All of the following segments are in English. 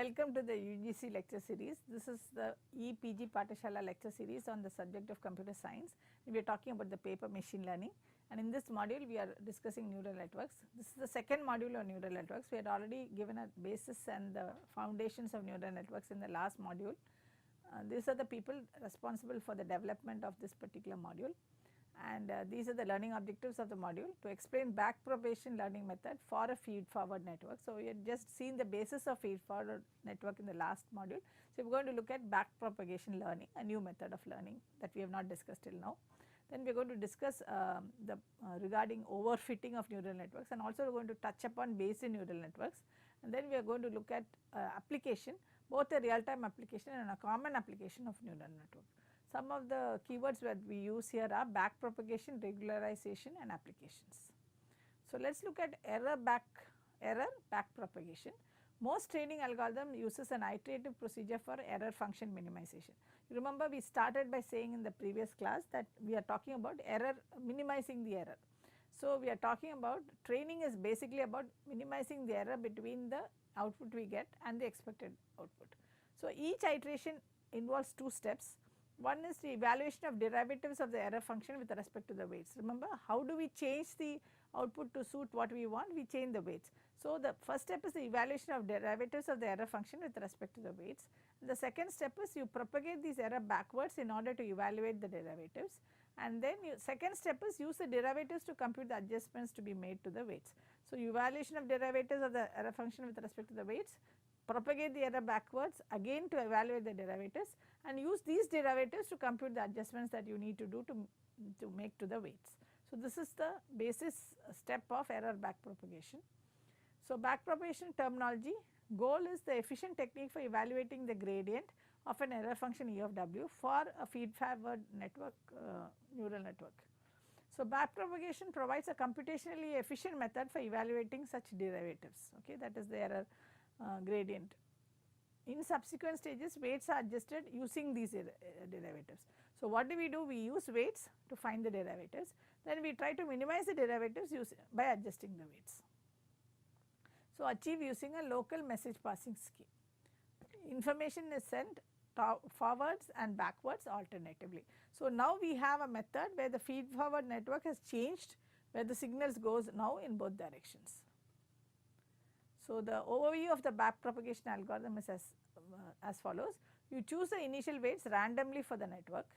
welcome to the UGC lecture series. This is the EPG Pathshala lecture series on the subject of computer science. We are talking about the paper machine learning, and in this module we are discussing neural networks. This is the second module on neural networks. We had already given a basis and the foundations of neural networks in the last module. These are the people responsible for the development of this particular module, and these are the learning objectives of the module to explain backpropagation learning method for a feed forward network. So, we had just seen the basis of feed forward network in the last module. So, we are going to look at backpropagation learning, a new method of learning that we have not discussed till now. Then we are going to discuss regarding overfitting of neural networks, and also we are going to touch upon Bayesian neural networks, and then we are going to look at application, both a real time application and a common application of neural network. Some of the keywords that we use here are backpropagation, regularization and applications. So, let us look at error backpropagation. Most training algorithm uses an iterative procedure for error function minimization. You remember we started by saying in the previous class that we are talking about error, minimizing the error. So, we are talking about training is basically about minimizing the error between the output we get and the expected output. So, each iteration involves two steps. One is the evaluation of derivatives of the error function with respect to the weights. Remember, how do we change the output to suit what we want? We change the weights. So, the first step is the evaluation of derivatives of the error function with respect to the weights. And the second step is you propagate these error backwards in order to evaluate the derivatives, and then second step is use the derivatives to compute the adjustments to be made to the weights. So, evaluation of derivatives of the error function with respect to the weights, propagate the error backwards again to evaluate the derivatives, and use these derivatives to compute the adjustments that you need to do to make to the weights. So, this is the basis step of error backpropagation. So, backpropagation terminology, goal is the efficient technique for evaluating the gradient of an error function E of w for a feed forward network, neural network. So, backpropagation provides a computationally efficient method for evaluating such derivatives, okay, that is the error gradient. In subsequent stages, weights are adjusted using these derivatives. So, what do? We use weights to find the derivatives, then we try to minimize the derivatives by adjusting the weights. So, achieve using a local message passing scheme. Information is sent forwards and backwards alternatively. So, now we have a method where the feed forward network has changed, where the signals goes now in both directions. So, the overview of the backpropagation algorithm is as follows. You choose the initial weights randomly for the network,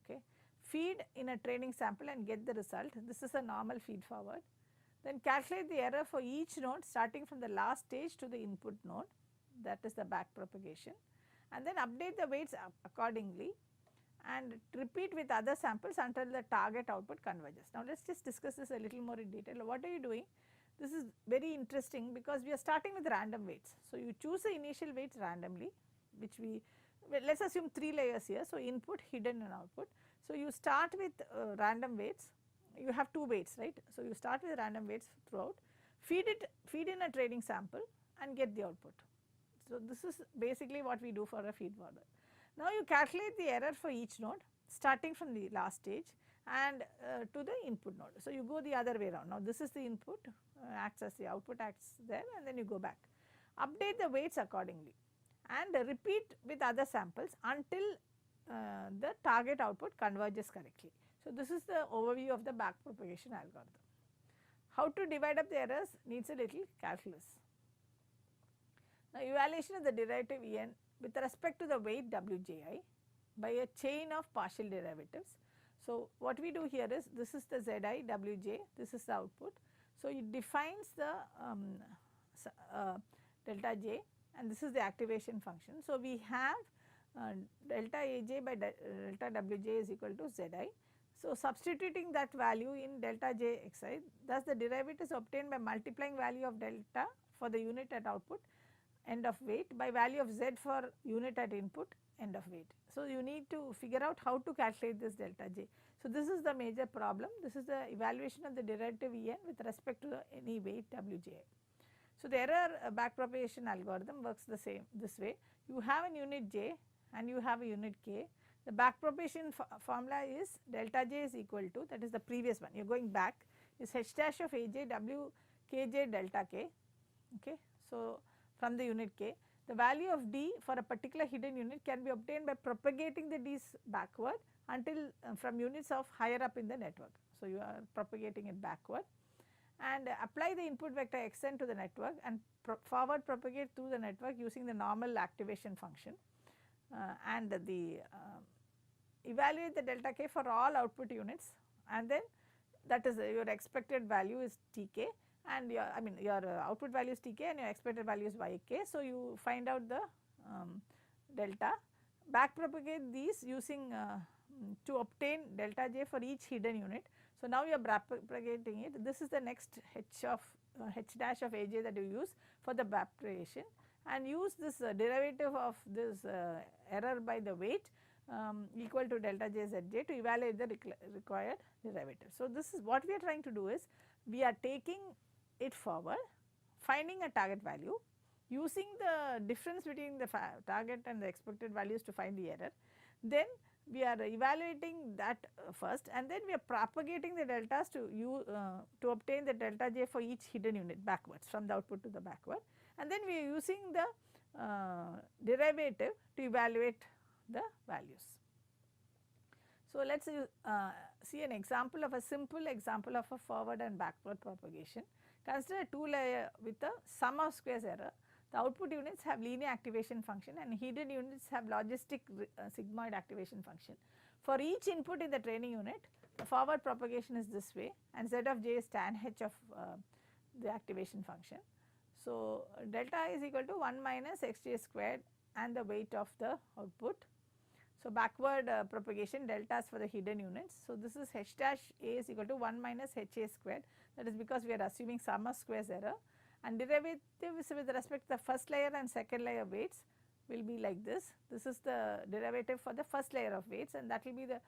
okay, feed in a training sample and get the result. This is a normal feed forward. Then calculate the error for each node starting from the last stage to the input node, that is the backpropagation, and then update the weights accordingly and repeat with other samples until the target output converges. Now, let us just discuss this a little more in detail. What are you doing? This is very interesting because we are starting with random weights. So, you choose the initial weights randomly, which let us assume 3 layers here. So, input, hidden and output. So, you start with random weights, you have 2 weights, right. So, you start with random weights throughout, feed in a training sample and get the output. So, this is basically what we do for a feed forward. Now, you calculate the error for each node starting from the last stage and to the input node. So, you go the other way around. Now, this is the input, acts as the output, acts there, and then you go back. Update the weights accordingly and repeat with other samples until the target output converges correctly. So, this is the overview of the backpropagation algorithm. How to divide up the errors needs a little calculus. Now, evaluation of the derivative En with respect to the weight Wji by a chain of partial derivatives. So, what we do here is this is the Zi Wj, this is the output. So, it defines the delta j and this is the activation function. So, we have delta Aj by delta Wj is equal to Zi. So, substituting that value in delta j xi, thus the derivative is obtained by multiplying value of delta for the unit at output end of weight by value of z for unit at input end of weight. So, you need to figure out how to calculate this delta j. So, this is the major problem. This is the evaluation of the derivative En with respect to any weight Wji. So, the error backpropagation algorithm works the same this way. You have a unit j and you have a unit k. The backpropagation formula is delta j is equal to, that is the previous one, you are going back, is h dash of aj w kj delta k, okay. So, from the unit k. the value of d for a particular hidden unit can be obtained by propagating the d's backward until from units of higher up in the network. So, you are propagating it backward and apply the input vector xn to the network and forward propagate through the network using the normal activation function and the evaluate the delta k for all output units, and then that is your expected value is Tk and your your output value is Tk and your expected value is Yk. So, you find out the delta, back propagate these using to obtain delta j for each hidden unit. So, now you are back propagating it. This is the next h of h dash of aj that you use for the back propagation, and use this derivative of this error by the weight equal to delta j zj to evaluate the required derivative. So, this is what we are trying to do is we are taking it forward, finding a target value, using the difference between the target and the expected values to find the error. Then we are evaluating that first, and then we are propagating the deltas to obtain the delta j for each hidden unit backwards from the output to the backward, and then we are using the derivative to evaluate the values. So, let us see an example of a simple example of a forward and backward propagation. Consider a 2-layer with a sum of squares error. The output units have linear activation function and hidden units have logistic sigmoid activation function. For each input in the training unit, the forward propagation is this way and z of j is tan h of the activation function. So, delta is equal to 1 minus xj squared and the weight of the output. So, backward propagation deltas for the hidden units. So, this is h dash a is equal to 1 minus h a squared, that is because we are assuming sum of squares error, and derivatives with respect to the first layer and second layer weights will be like this. This is the derivative for the first layer of weights, and that will be the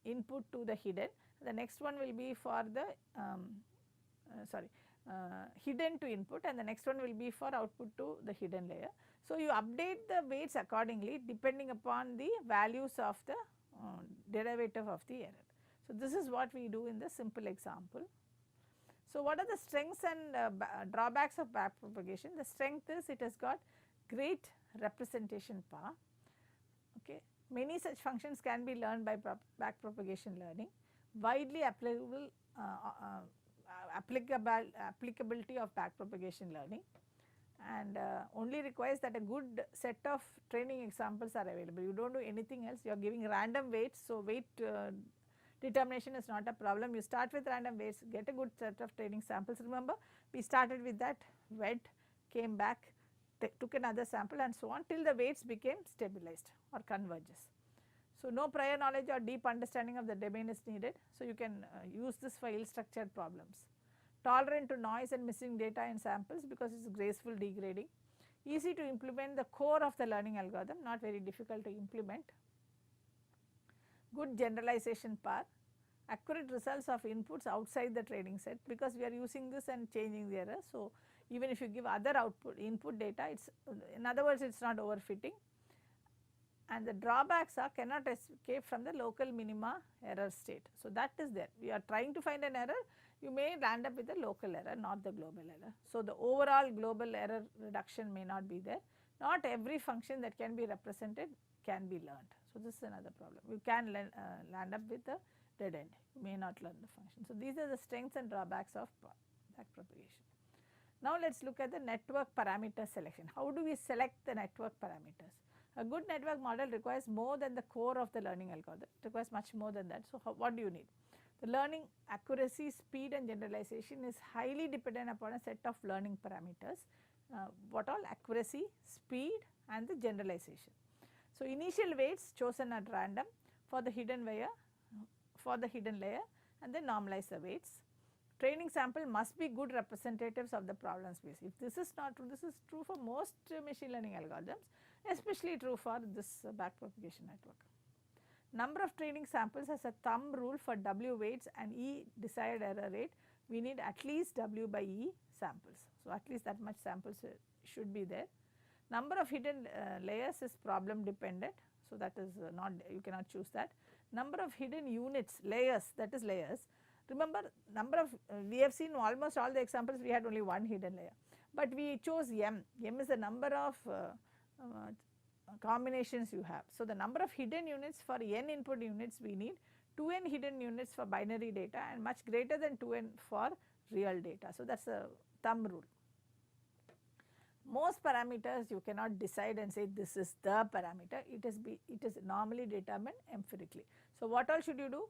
input to the hidden. The next one will be for the hidden to input, and the next one will be for output to the hidden layer. So, you update the weights accordingly depending upon the values of the derivative of the error. So, this is what we do in the simple example. So, what are the strengths and drawbacks of back propagation? The strength is it has got great representation power. Okay. Many such functions can be learned by back propagation learning, widely applicability of back propagation learning, and only requires that a good set of training examples are available. You do not do anything else, you are giving random weights. So, weight determination is not a problem. You start with random weights, get a good set of training samples. Remember, we started with that, went, came back, took another sample and so on till the weights became stabilized or converges. So, no prior knowledge or deep understanding of the domain is needed. So, you can use this for ill structured problems. Tolerant to noise and missing data in samples because it is graceful degrading. Easy to implement the core of the learning algorithm, not very difficult to implement. Good generalization power, accurate results of inputs outside the training set, because we are using this and changing the error. So, even if you give other input data, it is, in other words, it is not overfitting. And the drawbacks are cannot escape from the local minima error state. So, that is there. We are trying to find an error, you may land up with a local error, not the global error. So, the overall global error reduction may not be there. Not every function that can be represented can be learned. So, this is another problem. You can land up with a dead end, you may not learn the function. So, these are the strengths and drawbacks of back propagation. Now, let us look at the network parameter selection. How do we select the network parameters? A good network model requires more than the core of the learning algorithm, it requires much more than that. So, what do you need? The learning accuracy, speed and generalization is highly dependent upon a set of learning parameters. What all? Accuracy, speed and the generalization. So, initial weights chosen at random for the hidden layer and then normalize the weights. Training sample must be good representatives of the problem space. If this is not true, this is true for most machine learning algorithms, especially true for this backpropagation network. Number of training samples as a thumb rule for W weights and E desired error rate, we need at least W by E samples. So, at least that much samples should be there. Number of hidden layers is problem dependent. So, that is not, you cannot choose that. Number of hidden units, layers, that is layers. Remember, number of, we have seen almost all the examples we had only one hidden layer, but we chose m. M is the number of combinations you have. So, the number of hidden units for n input units we need 2n hidden units for binary data and much greater than 2n for real data. So, that is a thumb rule. Most parameters you cannot decide and say this is the parameter, it is normally determined empirically. So, what all should you do?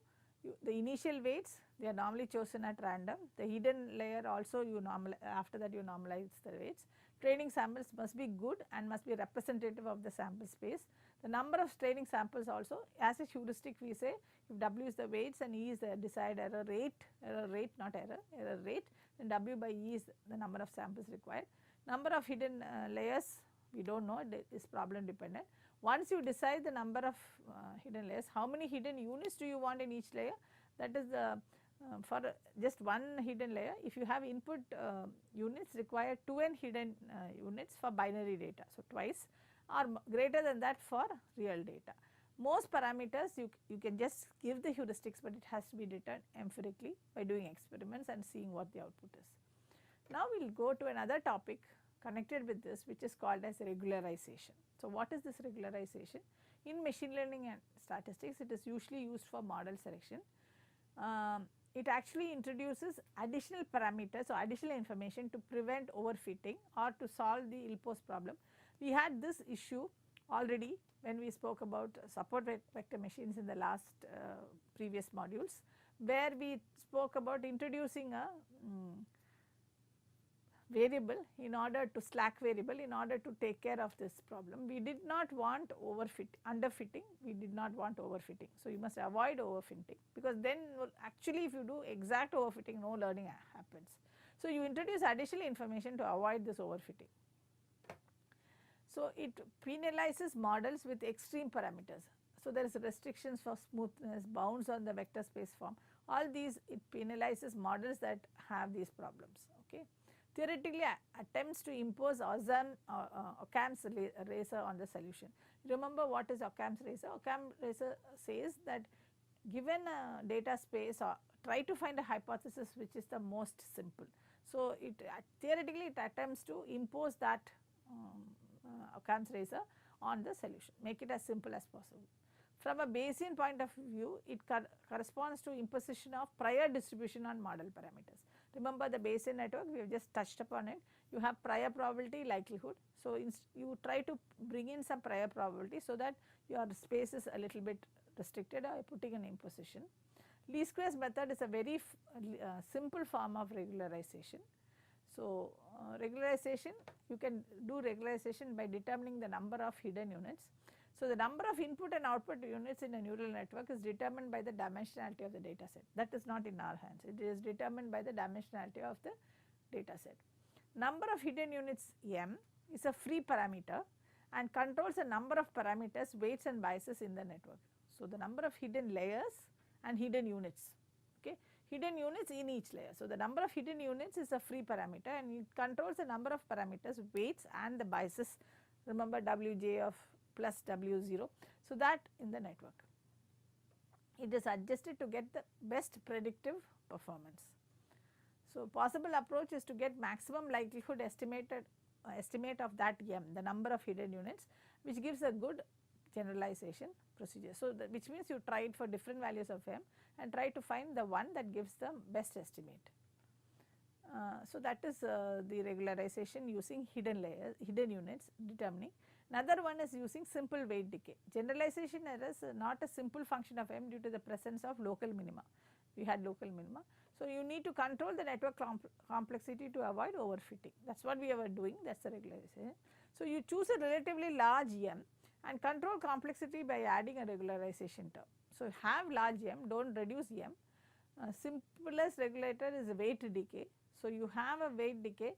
The initial weights, they are normally chosen at random. The hidden layer also you after that you normalize the weights. Training samples must be good and must be representative of the sample space. The number of training samples also, as a heuristic we say, if W is the weights and E is the desired error rate not error rate, then W by E is the number of samples required. Number of hidden layers we do not know, it is problem dependent. Once you decide the number of hidden layers, how many hidden units do you want in each layer? That is the for just one hidden layer, if you have input units require 2n hidden units for binary data. So, twice or greater than that for real data. Most parameters you can just give the heuristics, but it has to be determined empirically by doing experiments and seeing what the output is. Now, we will go to another topic connected with this, which is called as regularization. So, what is this regularization? In machine learning and statistics, it is usually used for model selection. It actually introduces additional parameters or additional information to prevent overfitting or to solve the ill-posed problem. We had this issue already when we spoke about support vector machines in the last previous modules, where we spoke about introducing a variable in order to slack variable in order to take care of this problem. We did not want underfitting, we did not want overfitting. So, you must avoid overfitting, because then actually if you do exact overfitting, no learning happens. So, you introduce additional information to avoid this overfitting. So, it penalizes models with extreme parameters. So, there is restrictions for smoothness, bounds on the vector space form, all these it penalizes models that have these problems. Okay. Theoretically, attempts to impose Occam's razor on the solution. Remember what is Occam's razor? Occam's razor says that given a data space, or try to find a hypothesis which is the most simple. So, it theoretically it attempts to impose that Occam's razor on the solution, make it as simple as possible. From a Bayesian point of view, it corresponds to imposition of prior distribution on model parameters. Remember the Bayesian network, we have just touched upon it. You have prior probability, likelihood. So, you try to bring in some prior probability so that your space is a little bit restricted or putting an imposition. Least squares method is a very simple form of regularization. So, regularization, you can do regularization by determining the number of hidden units. So, the number of input and output units in a neural network is determined by the dimensionality of the data set. That is not in our hands, it is determined by the dimensionality of the data set. Number of hidden units m is a free parameter and controls the number of parameters, weights and biases in the network. So, the number of hidden layers and hidden units, okay, hidden units in each layer. So, the number of hidden units is a free parameter and it controls the number of parameters, weights and the biases. Remember Wj of plus W0. So, that in the network, it is adjusted to get the best predictive performance. So, possible approach is to get maximum likelihood estimate of that m, the number of hidden units, which gives a good generalization procedure. So, which means you try it for different values of m and try to find the one that gives the best estimate. So, that is the regularization using hidden units determining. Another one is using simple weight decay. Generalization error is not a simple function of m due to the presence of local minima. We had local minima. So, you need to control the network complexity to avoid overfitting. That is what we were doing, that is the regularization. So, you choose a relatively large m and control complexity by adding a regularization term. So, have large m, do not reduce m. Simplest regulator is weight decay. So, you have a weight decay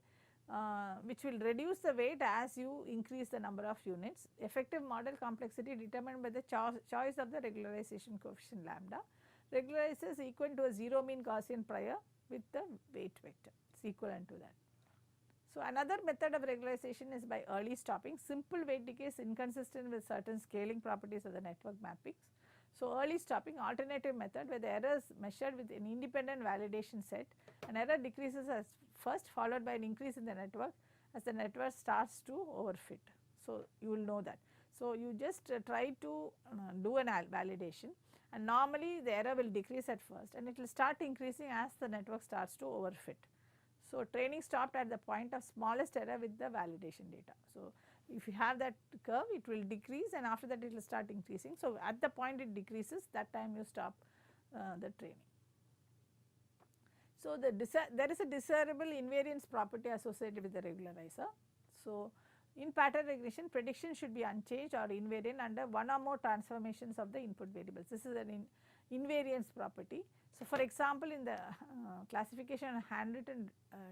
which will reduce the weight as you increase the number of units. Effective model complexity determined by the choice of the regularization coefficient lambda. Regularizers is equal to a 0 mean Gaussian prior with the weight vector, it is equivalent to that. So, another method of regularization is by early stopping. Simple weight decay is inconsistent with certain scaling properties of the network mappings. So, early stopping, alternative method where the error is measured with an independent validation set, and error decreases as first followed by an increase in the network as the network starts to overfit. So, you will know that. So, you just try to do an validation, and normally the error will decrease at first and it will start increasing as the network starts to overfit. So, training stopped at the point of smallest error with the validation data. So, if you have that curve, it will decrease and after that it will start increasing. So, at the point it decreases, that time you stop the training. So, there is a desirable invariance property associated with the regularizer. So, in pattern recognition, prediction should be unchanged or invariant under one or more transformations of the input variables. This is an invariance property. So, for example, in the classification of handwritten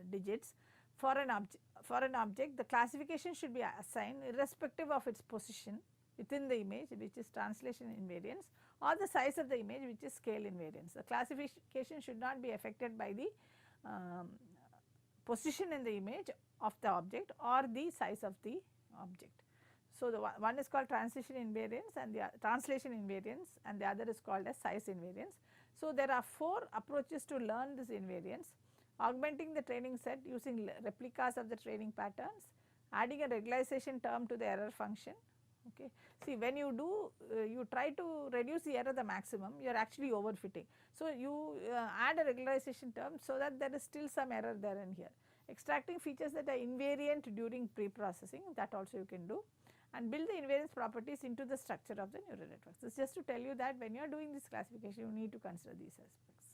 digits for an object, the classification should be assigned irrespective of its position within the image, which is translation invariance, or the size of the image, which is scale invariance. The classification should not be affected by the position in the image of the object or the size of the object. So, the one is called translation invariance and the translation invariance, and the other is called as size invariance. So, there are 4 approaches to learn this invariance: augmenting the training set using replicas of the training patterns, adding a regularization term to the error function. Okay. See, when you do, you try to reduce the error the maximum, you are actually overfitting. So, you add a regularization term so that there is still some error there and here. Extracting features that are invariant during pre-processing, that also you can do, and build the invariance properties into the structure of the neural networks. This is just to tell you that when you are doing this classification, you need to consider these aspects.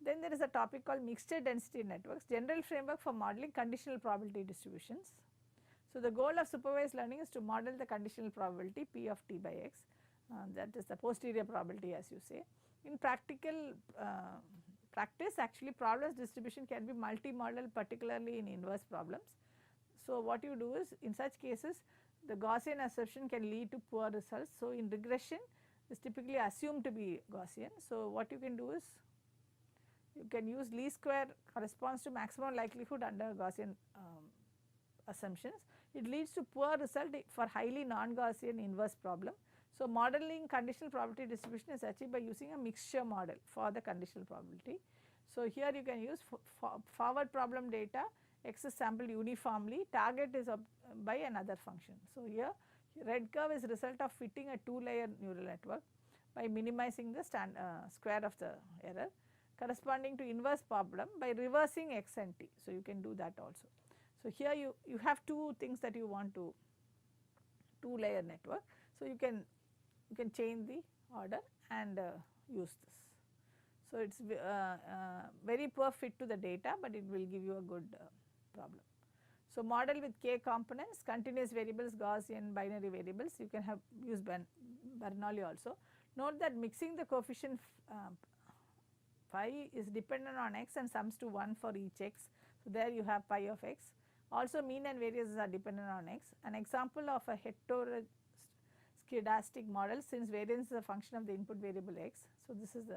Then there is a topic called mixture density networks, general framework for modeling conditional probability distributions. So, the goal of supervised learning is to model the conditional probability P of t by x, that is the posterior probability as you say. In practical practice, actually problems distribution can be multi-model, particularly in inverse problems. So, what you do is, in such cases the Gaussian assumption can lead to poor results. So, in regression is typically assumed to be Gaussian. So, what you can do is, you can use least square corresponds to maximum likelihood under Gaussian assumptions. It leads to poor result for highly non-Gaussian inverse problem. So, modeling conditional probability distribution is achieved by using a mixture model for the conditional probability. So, here you can use forward problem data, x is sampled uniformly, target is by another function. So, here red curve is result of fitting a 2-layer neural network by minimizing the square of the error, corresponding to inverse problem by reversing x and t. So, you can do that also. So, here you have 2 things that you want to 2-layer network. So, you can change the order and use this. So, it is very poor fit to the data, but it will give you a good problem. So, model with k components, continuous variables, Gaussian, binary variables, you can have use Bernoulli also. Note that mixing the coefficient phi is dependent on x and sums to 1 for each x. So, there you have pi of x. Also mean and variances are dependent on x. An example of a heteroscedastic model, since variance is a function of the input variable x. So, this is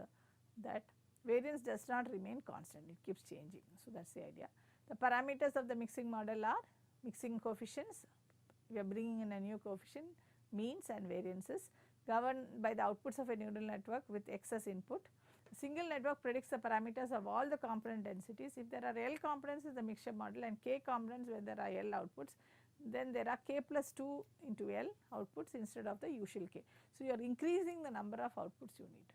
that variance does not remain constant, it keeps changing. So, that is the idea. The parameters of the mixing model are mixing coefficients, we are bringing in a new coefficient, means and variances governed by the outputs of a neural network with x as input. A single network predicts the parameters of all the component densities. If there are L components in the mixture model and k components where there are L outputs, then there are k plus 2 into L outputs instead of the usual k. So, you are increasing the number of outputs you need.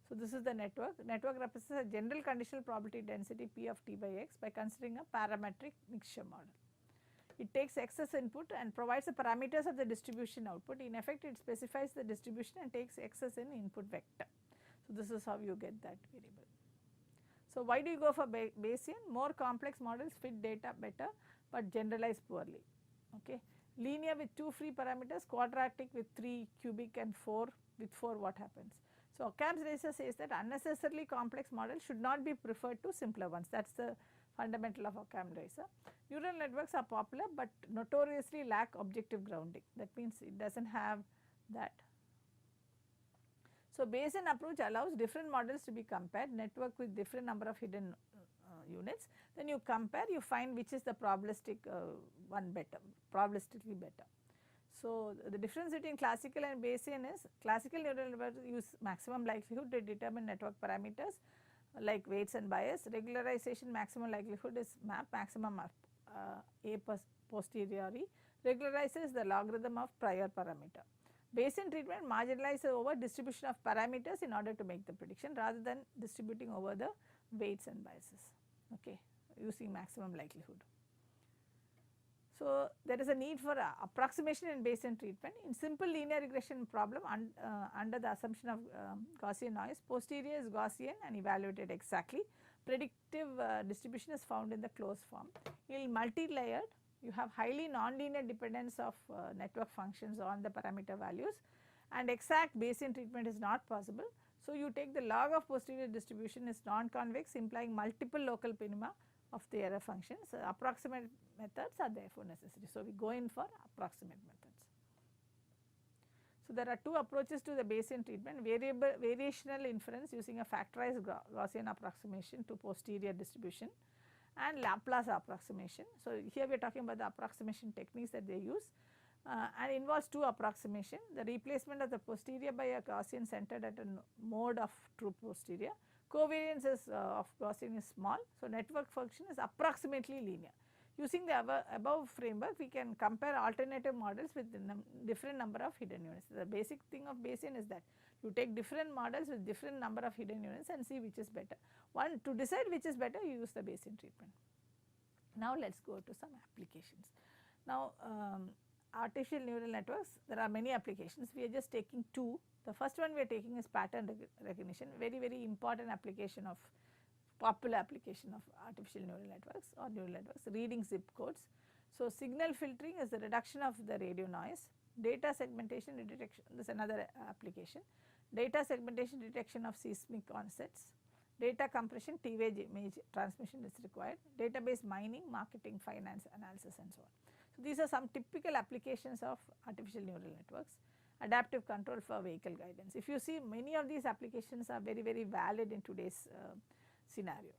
So, this is the network. Network represents a general conditional probability density P of t by x by considering a parametric mixture model. It takes x as input and provides the parameters of the distribution output. In effect, it specifies the distribution and takes x as an input vector. So, this is how you get that variable. So, why do you go for Bayesian? More complex models fit data better, but generalize poorly. Okay. Linear with 2 free parameters, quadratic with 3, cubic and 4 with 4, what happens? So, Occam's razor says that unnecessarily complex models should not be preferred to simpler ones. That is the fundamental of Occam's razor. Neural networks are popular, but notoriously lack objective grounding. That means it does not have that. So, Bayesian approach allows different models to be compared, network with different number of hidden units. Then you compare, you find which is the probabilistic one better, probabilistically better. So, the difference between classical and Bayesian is classical neural networks use maximum likelihood to determine network parameters like weights and bias. Regularization maximum likelihood is map maximum A posteriori regularizes the logarithm of prior parameter. Bayesian treatment marginalizes over distribution of parameters in order to make the prediction rather than distributing over the weights and biases, okay, using maximum likelihood. So, there is a need for approximation in Bayesian treatment. In simple linear regression problem under the assumption of Gaussian noise, posterior is Gaussian and evaluated exactly. Predictive distribution is found in the closed form. In multi-layered, you have highly nonlinear dependence of network functions on the parameter values, and exact Bayesian treatment is not possible. So, you take the log of posterior distribution is non-convex, implying multiple local minima of the error functions. Approximate methods are therefore necessary. So, we go in for approximate methods. So, there are two approaches to the Bayesian treatment: variational inference using a factorized Gaussian approximation to posterior distribution, and Laplace approximation. So, here we are talking about the approximation techniques that they use, and involves two approximation: the replacement of the posterior by a Gaussian centered at a mode of true posterior. Covariance of Gaussian is small, so network function is approximately linear. Using the above framework, we can compare alternative models with different number of hidden units. The basic thing of Bayesian is that you take different models with different number of hidden units and see which is better. To decide which is better, you use the Bayesian treatment. Now, let us go to some applications. Now, artificial neural networks, there are many applications. We are just taking two. The first one we are taking is pattern recognition, very important application of popular application of artificial neural networks or neural networks, reading zip codes. So, signal filtering is the reduction of the radio noise, data segmentation detection, this is another application, data segmentation detection of seismic onsets, data compression, T-wave image transmission is required, database mining, marketing, finance analysis and so on. So, these are some typical applications of artificial neural networks. Adaptive control for vehicle guidance. If you see, many of these applications are very valid in today's scenario.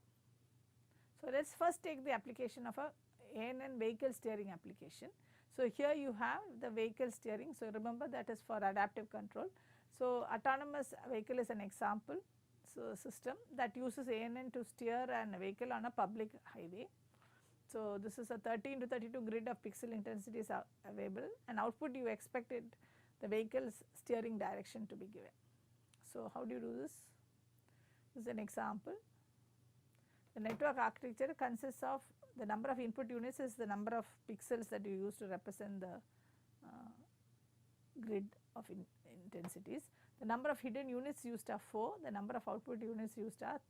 So, let us first take the application of a ANN vehicle steering application. So, here you have the vehicle steering. So, remember that is for adaptive control. So, autonomous vehicle is an example system that uses ANN to steer a vehicle on a public highway. So, this is a 13 to 32 grid of pixel intensities are available, and output you expected the vehicle's steering direction to be given. So, how do you do this? This is an example. The network architecture consists of the number of input units is the number of pixels that you use to represent the grid of intensities. The number of hidden units used are 4, the number of output units used are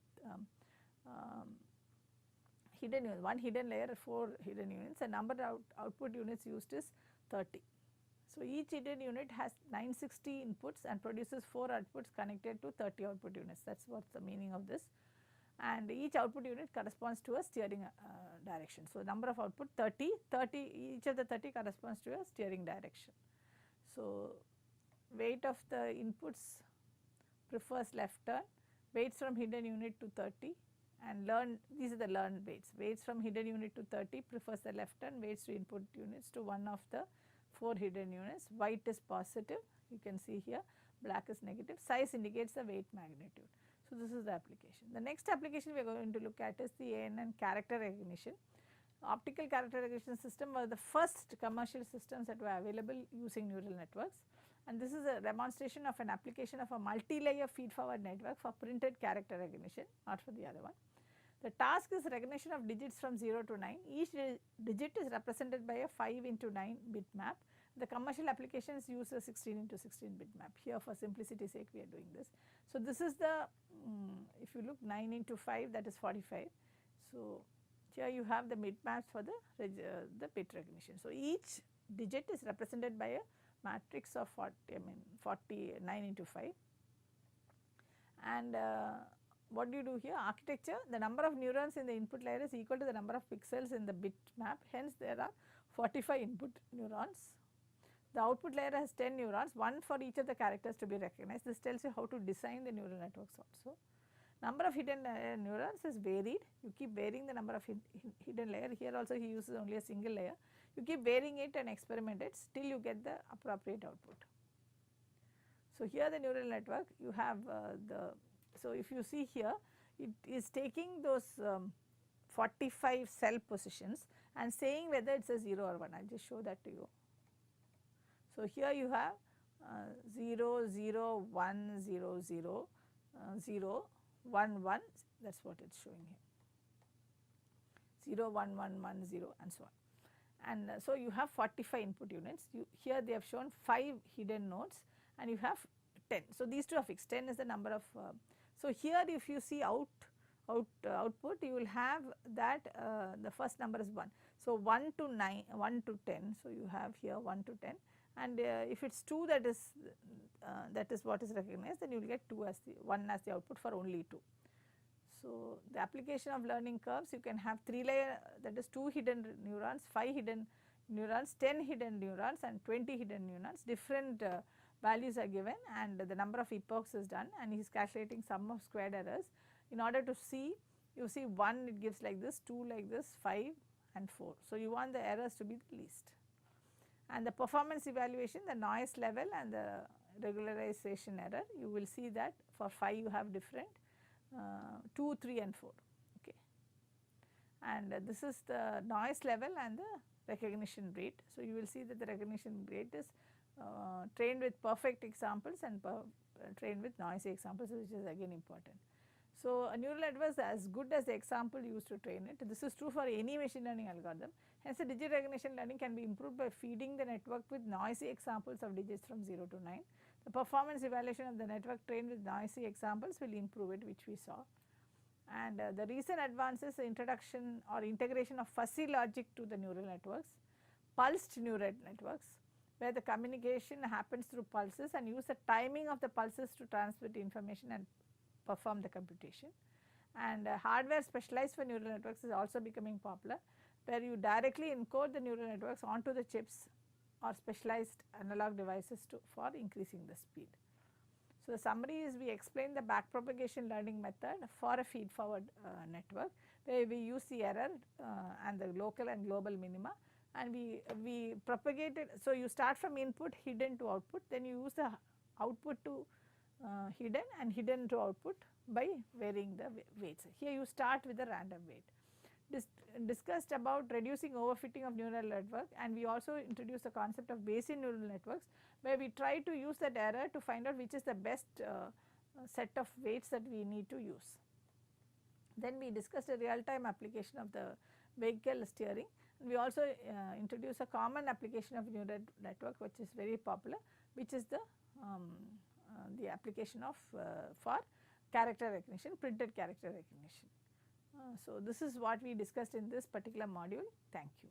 hidden units, 1 hidden layer, 4 hidden units, and number of output units used is 30. So, each hidden unit has 960 inputs and produces 4 outputs connected to 30 output units. That is what the meaning of this, and each output unit corresponds to a steering direction. So, number of output 30, each of the 30 corresponds to a steering direction. So, weight of the inputs prefers left turn, weights from hidden unit to 30, and these are the learned weights. Weights from hidden unit to 30 prefers the left turn, weights to input units to one of the 4 hidden units. White is positive, you can see here, black is negative. Size indicates the weight magnitude. So, this is the application. The next application we are going to look at is the ANN character recognition. Optical character recognition system were the first commercial systems that were available using neural networks, and this is a demonstration of an application of a multi-layer feed-forward network for printed character recognition, not for the other one. The task is recognition of digits from 0 to 9. Each digit is represented by a 5 into 9 bit map. The commercial applications use a 16 into 16 bit map. Here, for simplicity's sake, we are doing this. So, this is the, if you look 9 into 5, that is 45. So, here you have the bit maps for the bit recognition. So, each digit is represented by a matrix of 49 into 5. And what do you do here? Architecture, the number of neurons in the input layer is equal to the number of pixels in the bit map. Hence, there are 45 input neurons. The output layer has 10 neurons, one for each of the characters to be recognized. This tells you how to design the neural networks also. Number of hidden neurons is varied. You keep varying the number of hidden layer. Here also he uses only a single layer. You keep varying it and experiment it till you get the appropriate output. So, here the neural network, you have so if you see here, it is taking those 45 cell positions and saying whether it is a 0 or 1. I will just show that to you. So, here you have 0, 0, 1, 0, 0, 0, 1, 1, that is what it is showing here, 0, 1, 1, 1, 0 and so on. And so, you have 45 input units, here they have shown 5 hidden nodes and you have 10. So, these two are fixed, 10 is the number of, so here if you see output you will have that the first number is 1. So, 1 to 9, 1 to 10, so you have here 1 to 10 and if it is 2 that is what is recognized, then you will get 2 as the 1 as the output for only 2. So, the application of learning curves, you can have 3 layer, that is 2 hidden neurons, 5 hidden neurons, 10 hidden neurons and 20 hidden neurons, different values are given and the number of epochs is done and he is calculating sum of squared errors. In order to see, you see 1 it gives like this, 2 like this, 5 and 4. So, you want the errors to be the least. And the performance evaluation, the noise level and the regularization error, you will see that for 5 you have different 2, 3 and 4, okay. And this is the noise level and the recognition rate. So, you will see that the recognition rate is trained with perfect examples and trained with noisy examples, which is again important. So, a neural network is as good as the example used to train it. This is true for any machine learning algorithm. Hence, the digit recognition learning can be improved by feeding the network with noisy examples of digits from 0 to 9. The performance evaluation of the network trained with noisy examples will improve it, which we saw. And the recent advances, the introduction or integration of fuzzy logic to the neural networks, pulsed neural networks, where the communication happens through pulses and use the timing of the pulses to transmit information and perform the computation. And hardware specialized for neural networks is also becoming popular, where you directly encode the neural networks onto the chips or specialized analog devices for increasing the speed. So, the summary is we explain the backpropagation learning method for a feed forward network, where we use the error and the local and global minima and we propagate it. So, you start from input hidden to output, then you use the output to hidden and hidden to output by varying the weights. Here you start with a random weight. Discussed about reducing overfitting of neural network, and we also introduced the concept of Bayesian neural networks, where we try to use that error to find out which is the best set of weights that we need to use. Then we discussed a real time application of the vehicle steering. We also introduced a common application of neural network, which is very popular, which is the application of for character recognition, printed character recognition. So, this is what we discussed in this particular module. Thank you.